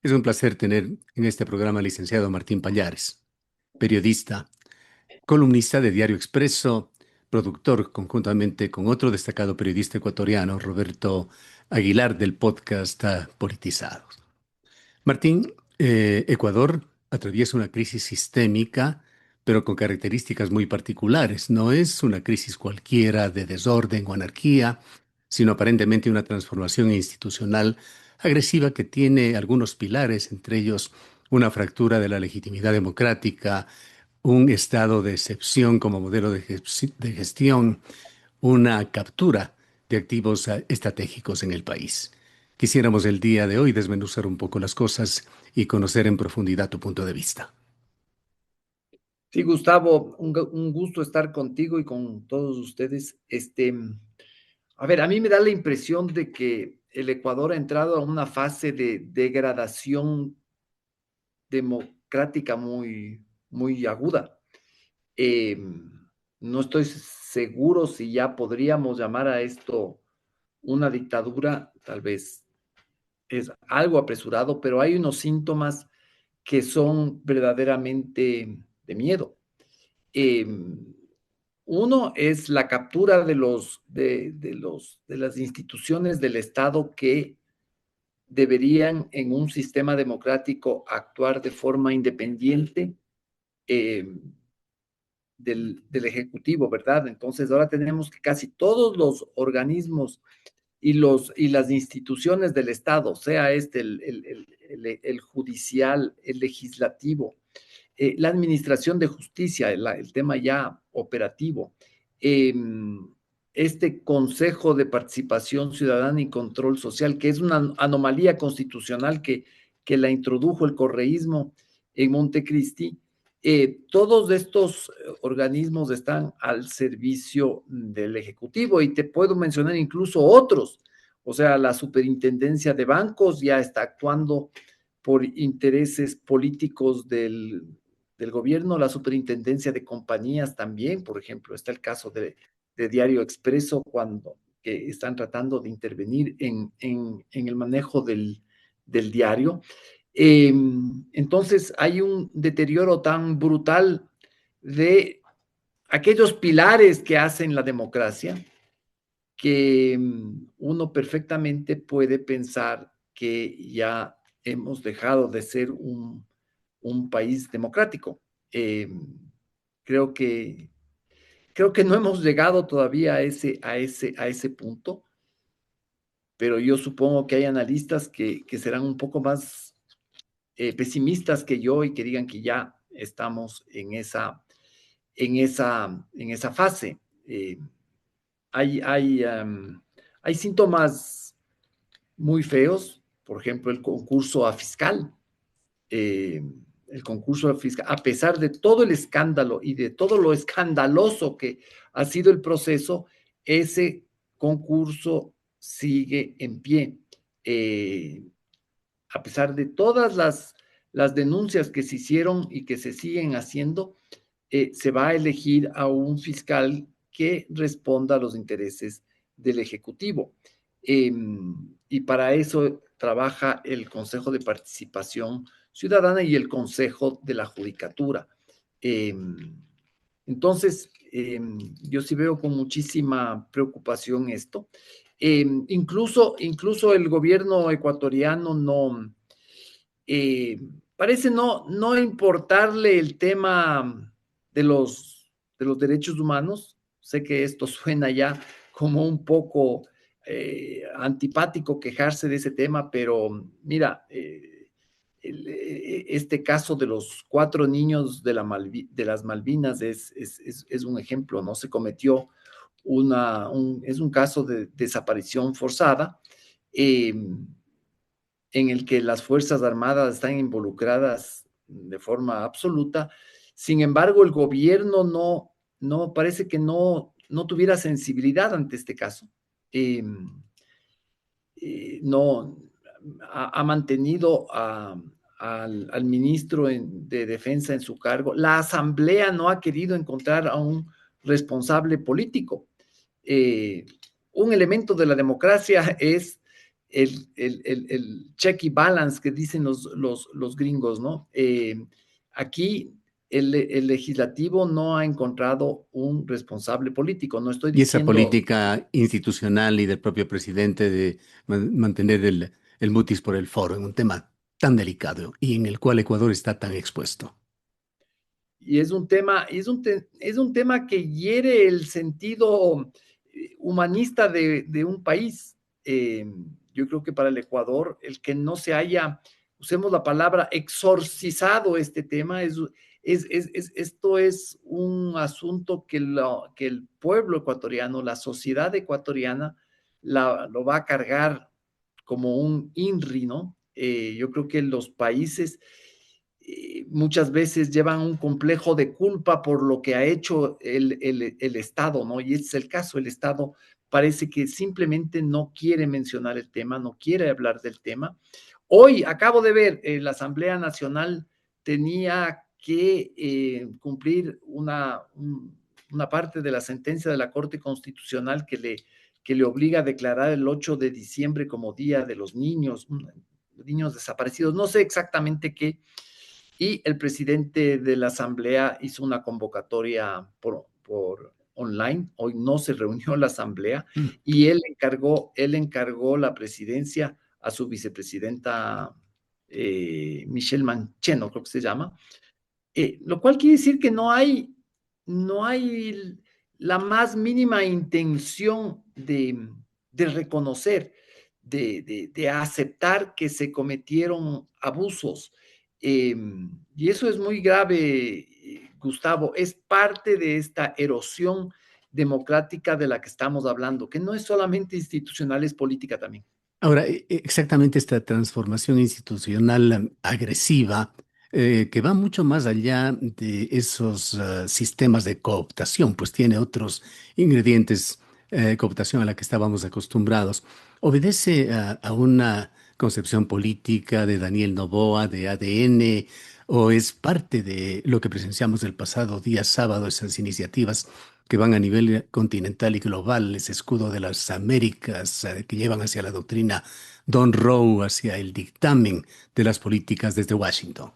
Es un placer tener en este programa al licenciado Martín Pallares, periodista, columnista de Diario Expreso, productor conjuntamente con otro destacado periodista ecuatoriano, Roberto Aguilar, del podcast Politizados. Martín, Ecuador atraviesa una crisis sistémica, pero con características muy particulares. No es una crisis cualquiera de desorden o anarquía, sino aparentemente una transformación institucional agresiva que tiene algunos pilares, entre ellos una fractura de la legitimidad democrática, un estado de excepción como modelo de gestión, una captura de activos estratégicos en el país. Quisiéramos el día de hoy desmenuzar un poco las cosas y conocer en profundidad tu punto de vista. Sí, Gustavo, un gusto estar contigo y con todos ustedes. A ver, a mí me da la impresión de que el Ecuador ha entrado a una fase de degradación democrática muy aguda. Eh, no estoy seguro si ya podríamos llamar a esto una dictadura, tal vez es algo apresurado, pero hay unos síntomas que son verdaderamente de miedo. Eh, Uno es la captura de las instituciones del Estado que deberían en un sistema democrático actuar de forma independiente eh, del Ejecutivo, ¿verdad? Entonces ahora tenemos que casi todos los organismos y las instituciones del Estado, sea el judicial, el legislativo, la administración de justicia, el tema ya operativo, eh, este Consejo de Participación Ciudadana y Control Social, que es una anomalía constitucional que la introdujo el correísmo en Montecristi, todos estos organismos están al servicio del Ejecutivo y te puedo mencionar incluso otros. O sea, la Superintendencia de Bancos ya está actuando por intereses políticos del gobierno, la Superintendencia de Compañías también, por ejemplo, está el caso de Diario Expreso cuando que están tratando de intervenir en el manejo del diario. Entonces hay un deterioro tan brutal de aquellos pilares que hacen la democracia que uno perfectamente puede pensar que ya hemos dejado de ser un país democrático. Eh, creo que, creo que no hemos llegado todavía a ese punto, pero yo supongo que hay analistas que serán un poco más pesimistas que yo y que digan que ya estamos en esa fase. Hay, hay, hay síntomas muy feos, por ejemplo, el concurso a fiscal. Eh, el concurso a fiscal, a pesar de todo el escándalo y de todo lo escandaloso que ha sido el proceso, ese concurso sigue en pie. Eh, a pesar de todas las denuncias que se hicieron y que se siguen haciendo, se va a elegir a un fiscal que responda a los intereses del Ejecutivo. Y para eso trabaja el Consejo de Participación Ciudadana y el Consejo de la Judicatura. Eh, entonces, yo sí veo con muchísima preocupación esto. Incluso el gobierno ecuatoriano no parece no importarle el tema de los derechos humanos. Sé que esto suena ya como un poco antipático quejarse de ese tema, pero mira, este caso de los 4 niños de las Malvinas es un ejemplo, ¿no? Se cometió es un caso de desaparición forzada. Eh, en el que las Fuerzas Armadas están involucradas de forma absoluta. Sin embargo, el gobierno no parece que no tuviera sensibilidad ante este caso. Eh, no ha mantenido al ministro de Defensa en su cargo. La Asamblea no ha querido encontrar a un responsable político. Un elemento de la democracia es el check y balance que dicen los gringos, ¿no? Aquí el legislativo no ha encontrado un responsable político. No estoy Y esa diciendo, política institucional y del propio presidente de mantener el mutis por el foro en un tema tan delicado y en el cual Ecuador está tan expuesto. y es un tema, es un tema que hiere el sentido humanista de un país. Yo creo que para el Ecuador, el que no se haya, usemos la palabra, exorcizado este tema, esto es un asunto que el pueblo ecuatoriano, la sociedad ecuatoriana, lo va a cargar como un INRI, ¿no? Yo creo que los países muchas veces llevan un complejo de culpa por lo que ha hecho el Estado, ¿no? Y ese es el caso, el Estado parece que simplemente no quiere mencionar el tema, no quiere hablar del tema. Hoy acabo de ver, la Asamblea Nacional tenía que cumplir una parte de la sentencia de la Corte Constitucional que le obliga a declarar el 8 de diciembre como Día de los Niños Desaparecidos. No sé exactamente qué, y el presidente de la Asamblea hizo una convocatoria por online. Hoy no se reunió la Asamblea Mm. y él encargó la presidencia a su vicepresidenta Michelle Mancheno, creo que se llama, lo cual quiere decir que no hay la más mínima intención de reconocer, de aceptar que se cometieron abusos. Y eso es muy grave, Gustavo. Es parte de esta erosión democrática de la que estamos hablando, que no es solamente institucional, es política también. Ahora, exactamente esta transformación institucional agresiva, que va mucho más allá de esos sistemas de cooptación, pues tiene otros ingredientes, cooptación a la que estábamos acostumbrados, obedece a una concepción política de Daniel Noboa, de ADN, o es parte de lo que presenciamos el pasado día sábado, esas iniciativas que van a nivel continental y global, ese escudo de las Américas, que llevan hacia la doctrina Don Rowe, hacia el dictamen de las políticas desde Washington.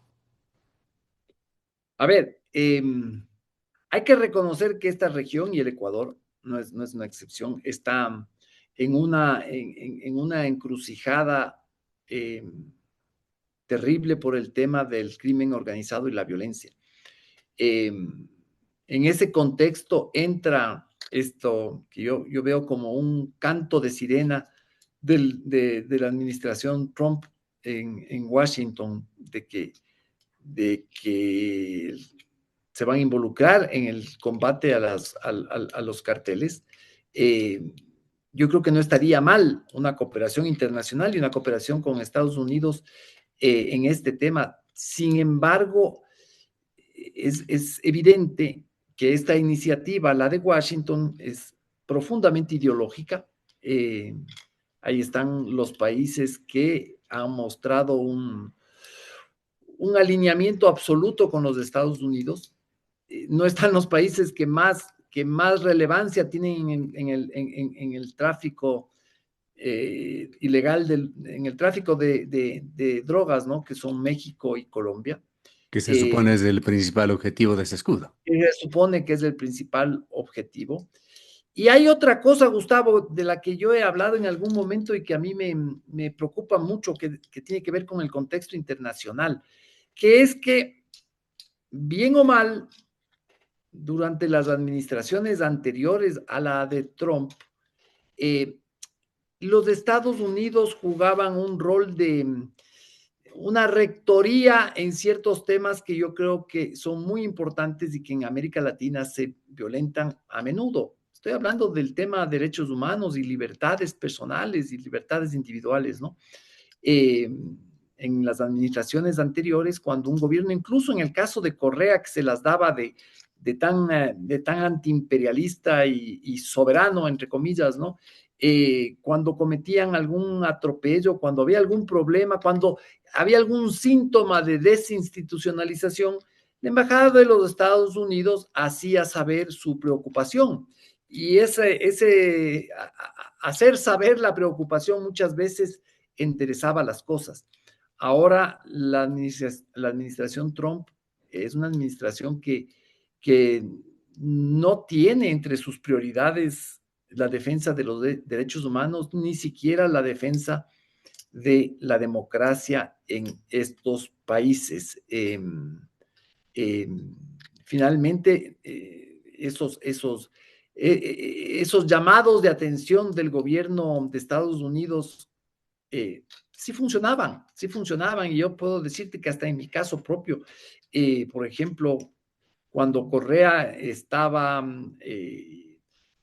A ver, hay que reconocer que esta región y el Ecuador no es una excepción, está en una encrucijada eh, terrible por el tema del crimen organizado y la violencia. En ese contexto entra esto que yo veo como un canto de sirena de la administración Trump en Washington, de que se van a involucrar en el combate a los carteles. Yo creo que no estaría mal una cooperación internacional y una cooperación con Estados Unidos en este tema. Sin embargo, es evidente que esta iniciativa, la de Washington, es profundamente ideológica. Ahí están los países que han mostrado un alineamiento absoluto con los Estados Unidos. No están los países que más relevancia tienen en el tráfico ilegal, en el tráfico de drogas, ¿no? Que son México y Colombia. Que se Eh, supone es el principal objetivo de ese escudo. se supone que es el principal objetivo. Y hay otra cosa, Gustavo, de la que yo he hablado en algún momento y que a mí me preocupa mucho, que tiene que ver con el contexto internacional, que es que, bien o mal, durante las administraciones anteriores a la de Trump, eh, los Estados Unidos jugaban un rol de una rectoría en ciertos temas que yo creo que son muy importantes y que en América Latina se violentan a menudo. Estoy hablando del tema de derechos humanos y libertades personales y libertades individuales, ¿no? Eh, en las administraciones anteriores, cuando un gobierno, incluso en el caso de Correa, que se las daba de tan antiimperialista y soberano, entre comillas, ¿no? Cuando cometían algún atropello, cuando había algún problema, cuando había algún síntoma de desinstitucionalización, la Embajada de los Estados Unidos hacía saber su preocupación. y hacer saber la preocupación muchas veces enderezaba las cosas. Ahora la administración Trump es una administración que no tiene entre sus prioridades la defensa de los derechos humanos, ni siquiera la defensa de la democracia en estos países. Eh, Finalmente, esos llamados de atención del gobierno de Estados Unidos sí funcionaban, y yo puedo decirte que hasta en mi caso propio, por ejemplo, cuando Correa estaba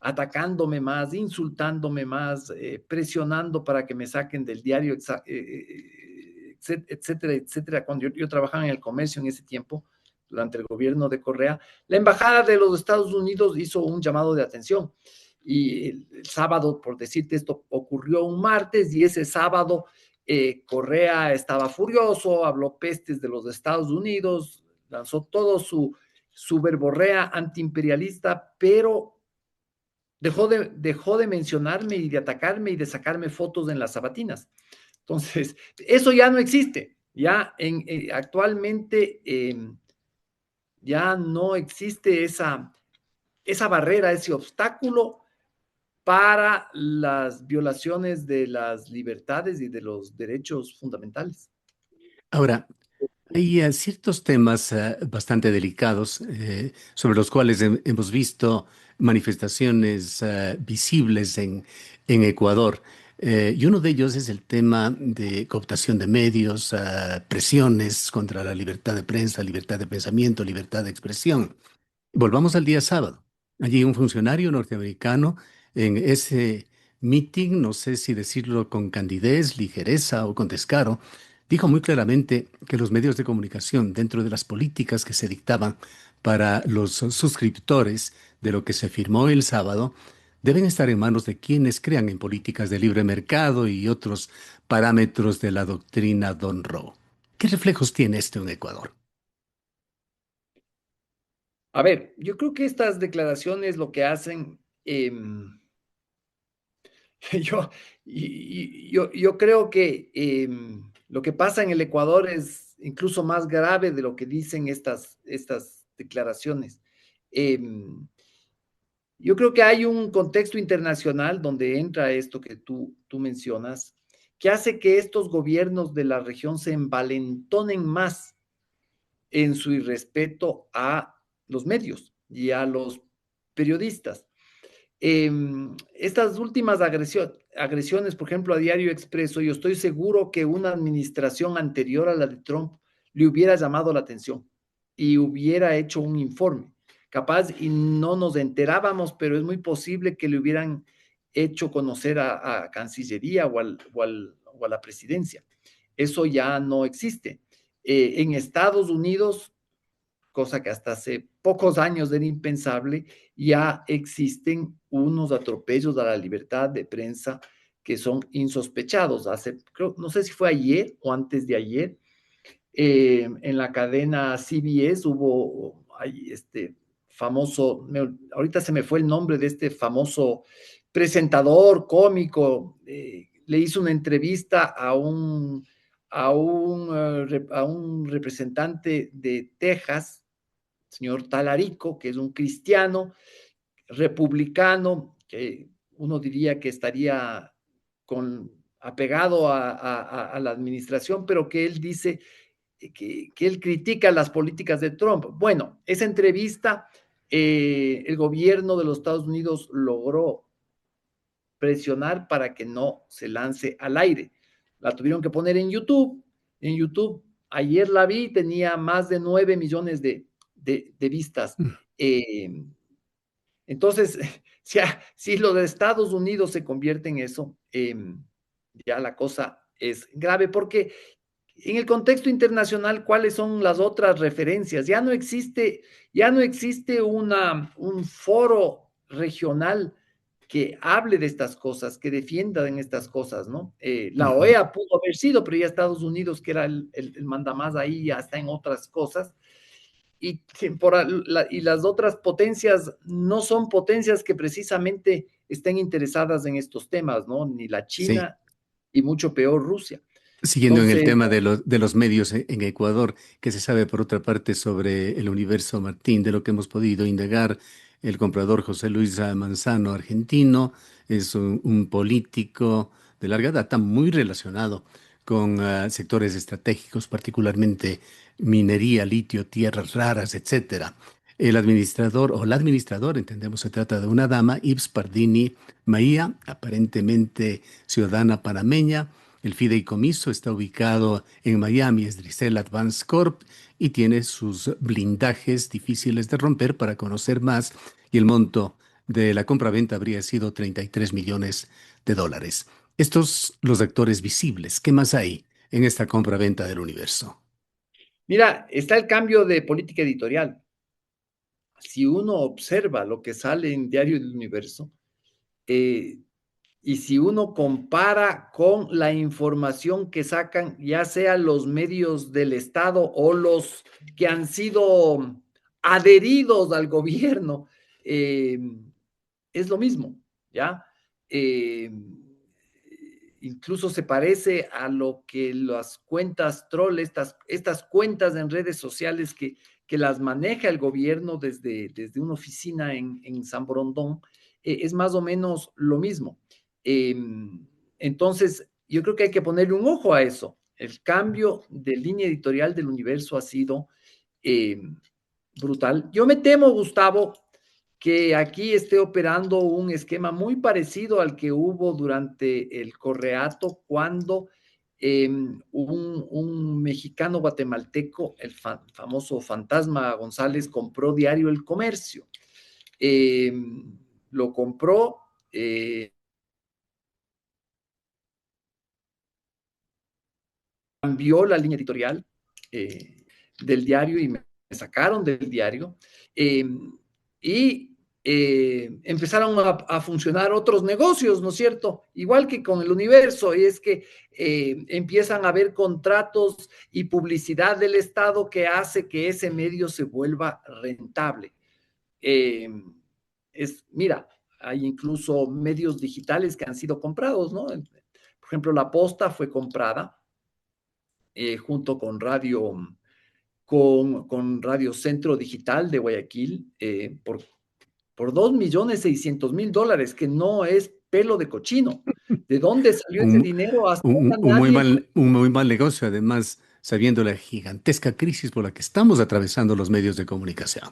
atacándome más, insultándome más, presionando para que me saquen del diario, etcétera, etcétera, cuando yo trabajaba en el comercio en ese tiempo, durante el gobierno de Correa, la Embajada de los Estados Unidos hizo un llamado de atención. Y el sábado, por decirte esto, ocurrió un martes, y ese sábado Correa estaba furioso, habló pestes de los Estados Unidos, lanzó todo su verborrea antiimperialista, pero dejó de mencionarme y de atacarme y de sacarme fotos en las sabatinas. Entonces, eso ya no existe. Ya actualmente ya no existe esa barrera, ese obstáculo para las violaciones de las libertades y de los derechos fundamentales. Ahora, hay ciertos temas bastante delicados sobre los cuales hemos visto manifestaciones visibles en Ecuador. Y uno de ellos es el tema de cooptación de medios, presiones contra la libertad de prensa, libertad de pensamiento, libertad de expresión. Volvamos al día sábado. Allí un funcionario norteamericano en ese meeting, no sé si decirlo con candidez, ligereza o con descaro, dijo muy claramente que los medios de comunicación, dentro de las políticas que se dictaban para los suscriptores de lo que se firmó el sábado, deben estar en manos de quienes crean en políticas de libre mercado y otros parámetros de la doctrina Don Roe. ¿Qué reflejos tiene esto en Ecuador? A ver, yo creo que estas declaraciones lo que hacen, yo, yo creo que lo que pasa en el Ecuador es incluso más grave de lo que dicen estas declaraciones. Yo creo que hay un contexto internacional donde entra esto que tú mencionas, que hace que estos gobiernos de la región se envalentonen más en su irrespeto a los medios y a los periodistas. Estas últimas agresiones, por ejemplo, a Diario Expreso, yo estoy seguro que una administración anterior a la de Trump le hubiera llamado la atención y hubiera hecho un informe. Capaz, y no nos enterábamos, pero es muy posible que le hubieran hecho conocer a Cancillería o a la presidencia. Eso ya no existe. En Estados Unidos, cosa que hasta hace pocos años era impensable, ya existen unos atropellos a la libertad de prensa que son insospechados. No sé si fue ayer o antes de ayer, en la cadena CBS hubo este famoso, ahorita se me fue el nombre de este famoso presentador cómico, le hizo una entrevista a un representante de Texas, señor Talarico, que es un cristiano republicano, que uno diría que estaría apegado a la administración, pero que él dice que él critica las políticas de Trump. Bueno, esa entrevista, el gobierno de los Estados Unidos logró presionar para que no se lance al aire. La tuvieron que poner en YouTube. En YouTube, ayer la vi, tenía más de 9 millones de vistas. Entonces, si lo de Estados Unidos se convierte en eso, ya la cosa es grave, porque en el contexto internacional, ¿cuáles son las otras referencias? Ya no existe un foro regional que hable de estas cosas, que defienda en estas cosas, ¿no? La Ujú. OEA pudo haber sido, pero ya Estados Unidos, que era el mandamás ahí, ya está en otras cosas. y las otras potencias no son potencias que precisamente estén interesadas en estos temas, ¿no? Ni la Sí. China y mucho peor Rusia. Siguiendo en el Entonces, tema de los medios en Ecuador, ¿qué se sabe por otra parte sobre el universo Martín? De lo que hemos podido indagar, el comprador José Luis Manzano, argentino, es un político de larga data muy relacionado con sectores estratégicos, particularmente minería, litio, tierras raras, etcétera. El administrador o la administradora, entendemos se trata de una dama, Ibs Pardini Maía, aparentemente ciudadana panameña. El fideicomiso está ubicado en Miami, es Dricel Advance Corp, y tiene sus blindajes difíciles de romper para conocer más. Y el monto de la compraventa habría sido 33 millones de dólares. Estos los actores visibles. ¿Qué más hay en esta compraventa del universo? mira, está el cambio de política editorial. Si uno observa lo que sale en Diario del Universo, eh, y si uno compara con la información que sacan, ya sea los medios del Estado o los que han sido adheridos al gobierno, eh, es lo mismo, ¿ya? Eh, incluso se parece a lo que las cuentas troll, estas cuentas en redes sociales que las maneja el gobierno desde una oficina en San Borondón, es más o menos lo mismo. Eh, entonces, yo creo que hay que ponerle un ojo a eso. El cambio de línea editorial del universo ha sido eh, brutal. Yo me temo, Gustavo, que aquí esté operando un esquema muy parecido al que hubo durante el Correato cuando un mexicano guatemalteco, el famoso Fantasma González, compró Diario El Comercio. Eh, lo compró, cambió la línea editorial del diario y me sacaron del diario. Eh, y empezaron a funcionar otros negocios, ¿no es cierto? Igual que con el universo, y es que empiezan a haber contratos y publicidad del Estado que hace que ese medio se vuelva rentable. Eh, mira, hay incluso medios digitales que han sido comprados, ¿no? Por ejemplo, La Posta fue comprada junto con Radio Centro Digital de Guayaquil por 2.600.000 dólares, que no es pelo de cochino. ¿De dónde salió ese Un, dinero? Hasta ahora nadie. un muy mal negocio, además, sabiendo la gigantesca crisis por la que estamos atravesando los medios de comunicación.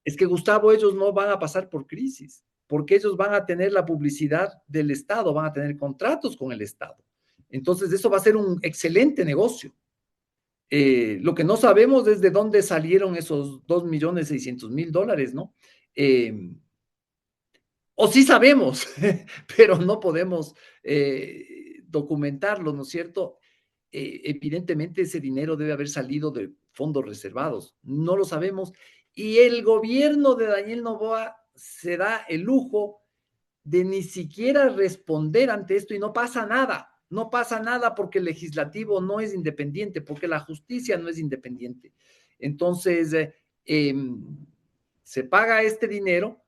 Es que, Gustavo, ellos no van a pasar por crisis, porque ellos van a tener la publicidad del Estado, van a tener contratos con el Estado. Entonces, eso va a ser un excelente negocio. Lo que no sabemos es de dónde salieron esos 2.600.000 dólares, ¿no? Eh, o sí sabemos, pero no podemos documentarlo, ¿no es cierto? Evidentemente ese dinero debe haber salido de fondos reservados, no lo sabemos. Y el gobierno de Daniel Noboa se da el lujo de ni siquiera responder ante esto y no pasa nada. No pasa nada porque el legislativo no es independiente, porque la justicia no es independiente. Entonces, se paga este dinero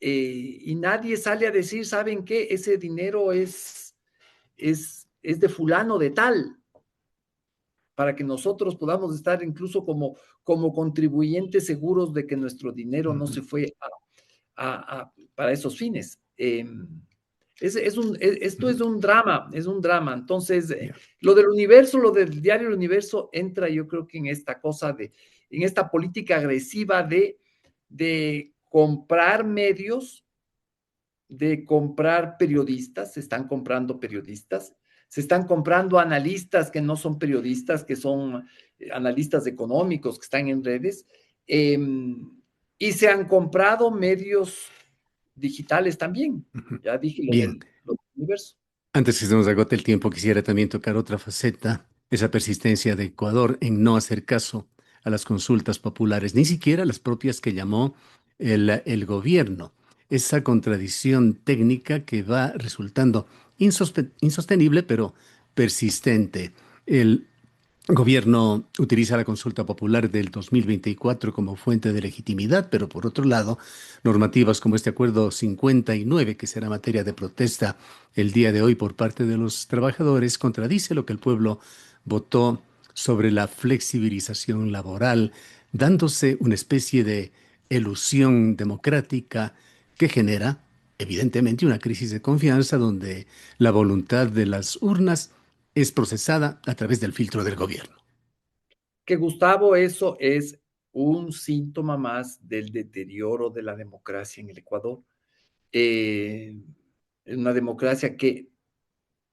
y nadie sale a decir, ¿saben qué? Ese dinero es de fulano de tal, para que nosotros podamos estar incluso como contribuyentes seguros de que nuestro dinero no se fue para esos fines. Esto es un drama. Entonces, Ya. lo del universo, lo del diario El Universo entra yo creo que en esta cosa en esta política agresiva de comprar medios, de comprar periodistas, se están comprando periodistas, se están comprando analistas que no son periodistas, que son analistas económicos que están en redes, eh, y se han comprado medios digitales también. Ujú. Ya dije Bien. lo del universo. Antes que se nos agote el tiempo, quisiera también tocar otra faceta, esa persistencia de Ecuador en no hacer caso a las consultas populares, ni siquiera las propias que llamó el gobierno. Esa contradicción técnica que va resultando insostenible, pero persistente. gobierno utiliza la consulta popular del 2024 como fuente de legitimidad, pero por otro lado, normativas como este acuerdo 59, que será materia de protesta el día de hoy por parte de los trabajadores, contradice lo que el pueblo votó sobre la flexibilización laboral, dándose una especie de elusión democrática que genera, evidentemente, una crisis de confianza donde la voluntad de las urnas es procesada a través del filtro del gobierno. Que Gustavo, eso es un síntoma más del deterioro de la democracia en el Ecuador. Eh, una democracia que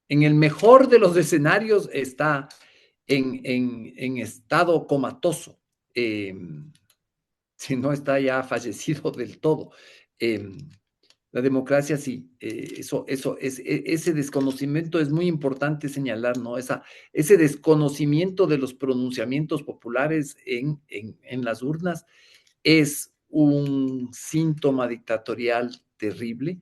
en el mejor de los escenarios está en estado comatoso, si no está ya fallecido del todo. Eh, la democracia sí, ese desconocimiento es muy importante señalar, ¿no? Ese desconocimiento de los pronunciamientos populares en las urnas es un síntoma dictatorial terrible,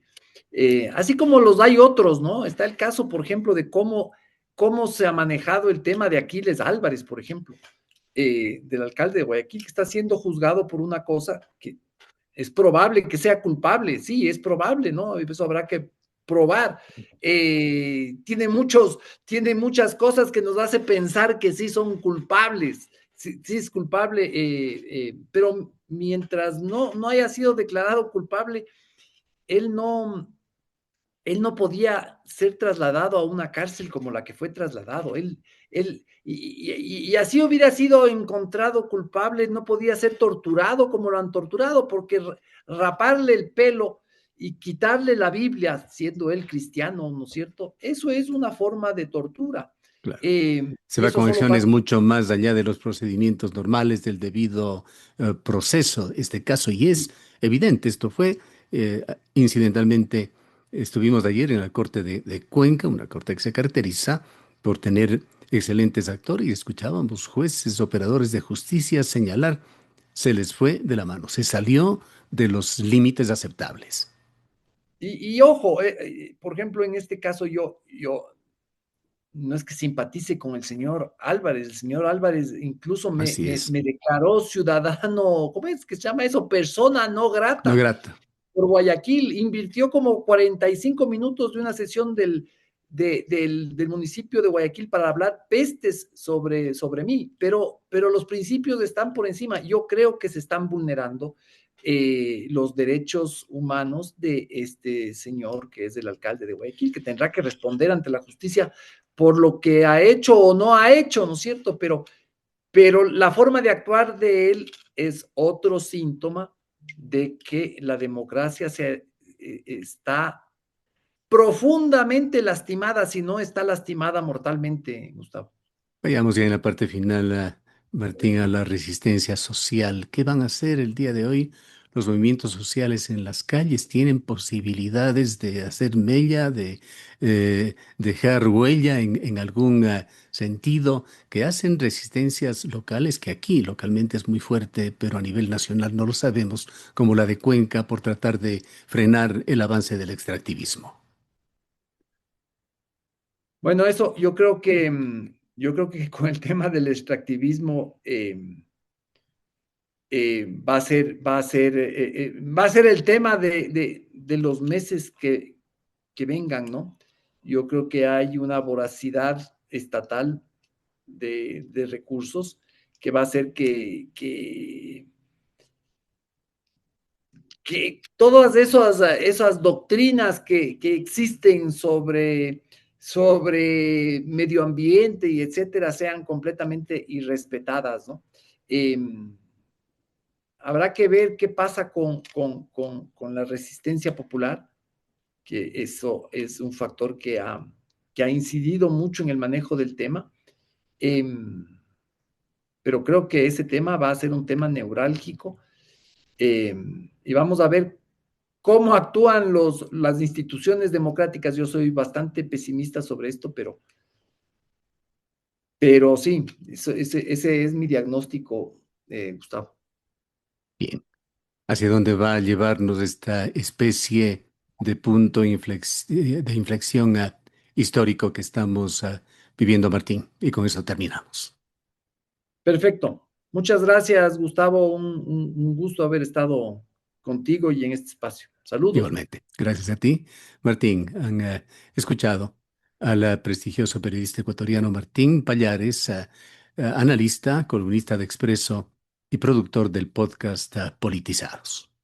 así como los hay otros, ¿no? Está el caso, por ejemplo, de cómo se ha manejado el tema de Aquiles Álvarez, por ejemplo, del alcalde de Guayaquil, que está siendo juzgado por una cosa que es probable que sea culpable, sí, es probable, ¿no? Eso habrá que probar. Tiene muchas cosas que nos hace pensar que sí son culpables, sí, sí es culpable, pero mientras no haya sido declarado culpable, él no, él no podía ser trasladado a una cárcel como la que fue trasladado. Y así hubiera sido encontrado culpable, no podía ser torturado como lo han torturado, porque raparle el pelo y quitarle la Biblia, siendo él cristiano, ¿no es cierto? Eso es una forma de tortura. Claro. Se Y va eso con solo acciones pasa. mucho más allá de los procedimientos normales del debido proceso, este caso, y es evidente, esto fue incidentalmente, estuvimos ayer en la Corte de Cuenca, una corte que se caracteriza por tener excelentes actores, y escuchábamos jueces, operadores de justicia señalar, se les fue de la mano, se salió de los límites aceptables. Y ojo, por ejemplo, en este caso yo no es que simpatice con el señor Álvarez incluso Así es. me declaró ciudadano, ¿cómo es que se llama eso? Persona no No grata grata. por Guayaquil, invirtió como 45 minutos de una sesión del municipio de Guayaquil para hablar pestes sobre mí, pero los principios están por encima. Yo creo que se están vulnerando los derechos humanos de este señor que es el alcalde de Guayaquil, que tendrá que responder ante la justicia por lo que ha hecho o no ha hecho, ¿no es cierto? Pero la forma de actuar de él es otro síntoma de que la democracia está profundamente lastimada, si no está lastimada mortalmente, Gustavo. Vayamos ya en la parte final, Martín, a la resistencia social. ¿Qué van a hacer el día de hoy? Los movimientos sociales en las calles tienen posibilidades de hacer mella, de dejar huella en algún sentido, que hacen resistencias locales, que aquí localmente es muy fuerte, pero a nivel nacional no lo sabemos, como la de Cuenca, por tratar de frenar el avance del extractivismo. Bueno, eso yo creo que con el tema del extractivismo va a ser el tema de los meses que vengan, ¿no? Yo creo que hay una voracidad estatal de recursos que va a hacer que todas esas doctrinas que existen sobre medio ambiente y etcétera sean completamente irrespetadas, ¿no? Eh, Habrá que ver qué pasa con la resistencia popular, que eso es un factor que ha incidido mucho en el manejo del tema. Eh, pero creo que ese tema va a ser un tema neurálgico, eh, y vamos a ver cómo actúan las instituciones democráticas. Yo soy bastante pesimista sobre esto, pero sí, ese es mi diagnóstico, Gustavo. Bien. ¿Hacia dónde va a llevarnos esta especie de punto de inflexión histórico que estamos viviendo, Martín? Y con eso terminamos. Perfecto. Muchas gracias, Gustavo. Un gusto haber estado contigo y en este espacio. Saludos. Igualmente, gracias a ti. Martín, han escuchado al prestigioso periodista ecuatoriano Martín Pallares, analista, columnista de Expreso y productor del podcast Politizados.